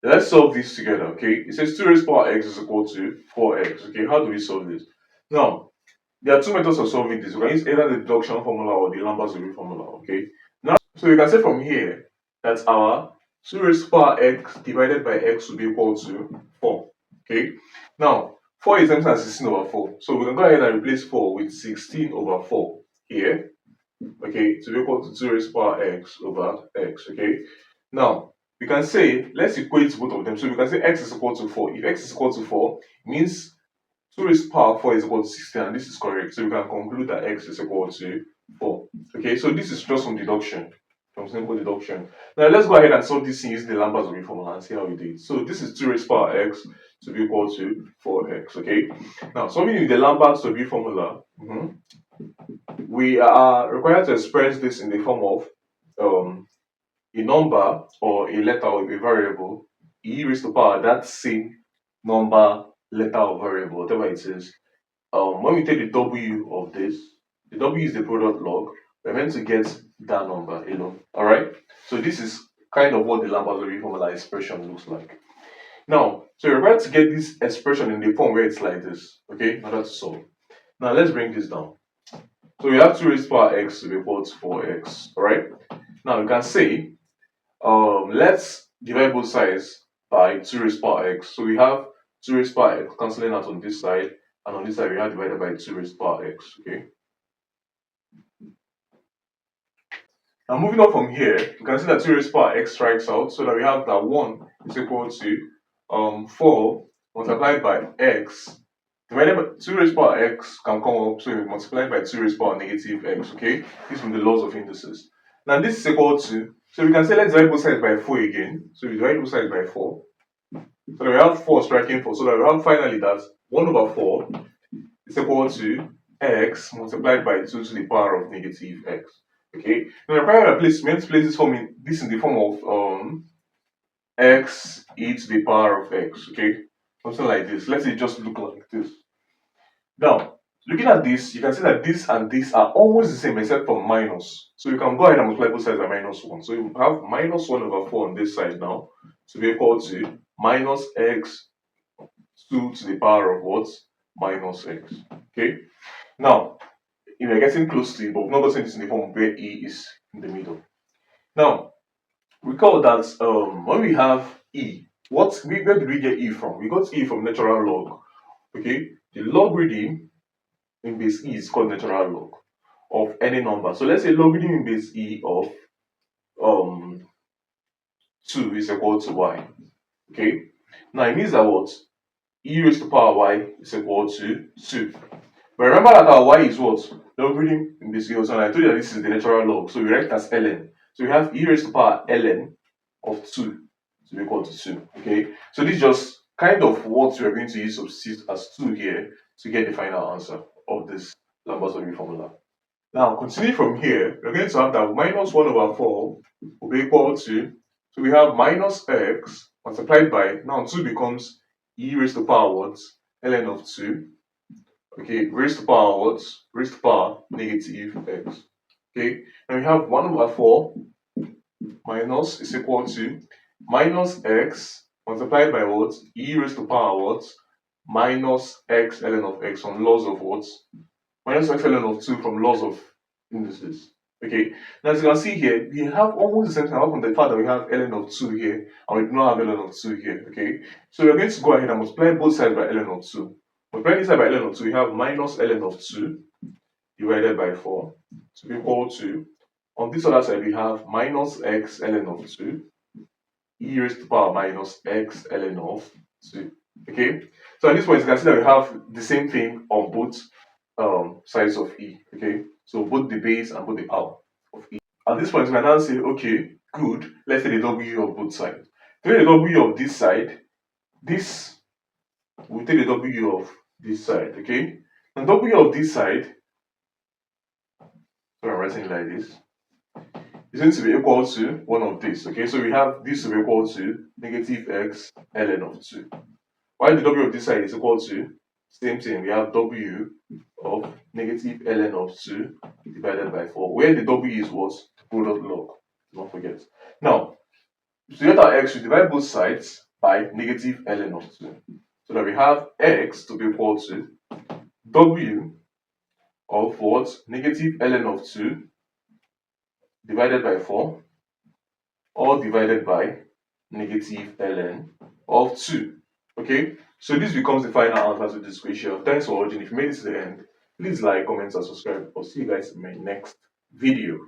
Let's solve this together, okay? It says 2 raised power x is equal to 4x, okay? How do we solve this? Now, there are two methods of solving this. We can use either the deduction formula or the Lambert-Zorin formula, okay? Now, so we can say from here that our 2 raised power x divided by x will be equal to 4, okay? Now, 4 is empty as 16 over 4. So we can go ahead and replace 4 with 16 over 4 here, okay, to be equal to 2 raised power x over x, okay? Now, we can say, let's equate both of them. So we can say x is equal to 4. If x is equal to 4, it means 2 raised power 4 is equal to 16, and this is correct. So we can conclude that x is equal to 4. Okay, so this is just from deduction, from simple deduction. Now let's go ahead and solve this using the Lambert-Zorin formula and see how we do it. So this is 2 raised power x to be equal to 4x. Okay, now solving with the Lambert-Zorin formula, we are required to express this in the form of a number or a letter or a variable e raised to power that same number, letter or variable, whatever it is. When we take the w of this, the w is the product log, we're meant to get that number alone. All right, so this is kind of what the Lambert-Zorin formula expression looks like. Now, so you're required to get this expression in the form where it's like this, okay, in order to solve. Now let's bring this down. So we have 2 raised power x to be equal to 4x. All right, now we can say let's divide both sides by 2 raised power x. So we have 2 raised power x cancelling out on this side, and on this side we have divided by 2 raised power x. Okay. Now moving on from here, we can see that 2 raised power x strikes out, so that we have that 1 is equal to 4 multiplied by x divided by 2 raised power x can come up, so we multiply by 2 raised power negative x. Okay, this from the laws of indices. Now this is equal to, so we can say let's divide both sides by 4 again. So we divide both sides by 4. So that we have 4 striking 4. So that we have finally that 1 over 4 is equal to x multiplied by 2 to the power of negative x. Okay. Now the primary placement place this in the form of x e to the power of x. Okay. Something like this. Let's say it just look like this. Now, looking at this, you can see that this and this are almost the same except for minus. So you can go ahead and multiply both sides by minus 1. So you have minus 1 over 4 on this side now to be equal to minus x 2 to the power of what? Minus x. Okay. Now, if you're getting close to it, but we've not gotten this in the form where e is in the middle. Now, recall that when we have e, where did we get e from? We got e from natural log. Okay, the logarithm in base e is called natural log of any number. So let's say logarithm in base e of 2 is equal to y. Okay, now it means that what? E raised to power y is equal to 2. But remember that our y is what? Logarithm in base e of 2. And I told you that this is the natural log. So we write it as ln. So we have e raised to power ln of 2 to be equal to 2. Okay, so this is just kind of what we're going to use substitute as 2 here to get the final answer of this Lambert-Zorin formula. Now, continuing from here, we're going to have that minus 1 over 4 will be equal to, so we have minus x multiplied by, now 2 becomes e raised to power what? Ln of 2. Okay, raised to power what? Raised to power negative x. Okay, now we have 1 over 4 minus is equal to minus x multiplied by what? E raised to power what? Minus x ln of x from laws of what? Minus x ln of 2 from laws of indices. Okay, now as you can see here, we have almost the same thing apart from the fact that we have ln of 2 here and we do not have ln of 2 here. Okay, so we're going to go ahead and multiply both sides by ln of 2. Multiplying this side by ln of 2, we have minus ln of 2 divided by 4 to be equal to, on this other side we have minus x ln of 2 e raised to power minus x ln of 2. Okay, so at this point you can see that we have the same thing on both sides of e. Okay, so both the base and both the power of e. At this point we can now say, okay, good, let's say the w of both sides. Take the w of this side, this will take the w of this side. Okay, and w of this side, so I'm writing it like this, is going to be equal to one of this. Okay, so we have this to be equal to negative x ln of 2. While the w of this side is equal to, same thing, we have w of negative ln of 2 divided by 4, where the w is what? Product log. Don't forget. Now, to get our x, we divide both sides by negative ln of 2. So that we have x to be equal to w of what? Negative ln of 2 divided by 4, or divided by negative ln of 2. Okay, so this becomes the final answer to this question. Thanks for watching. If you made it to the end, please like, comment, and subscribe. I'll see you guys in my next video.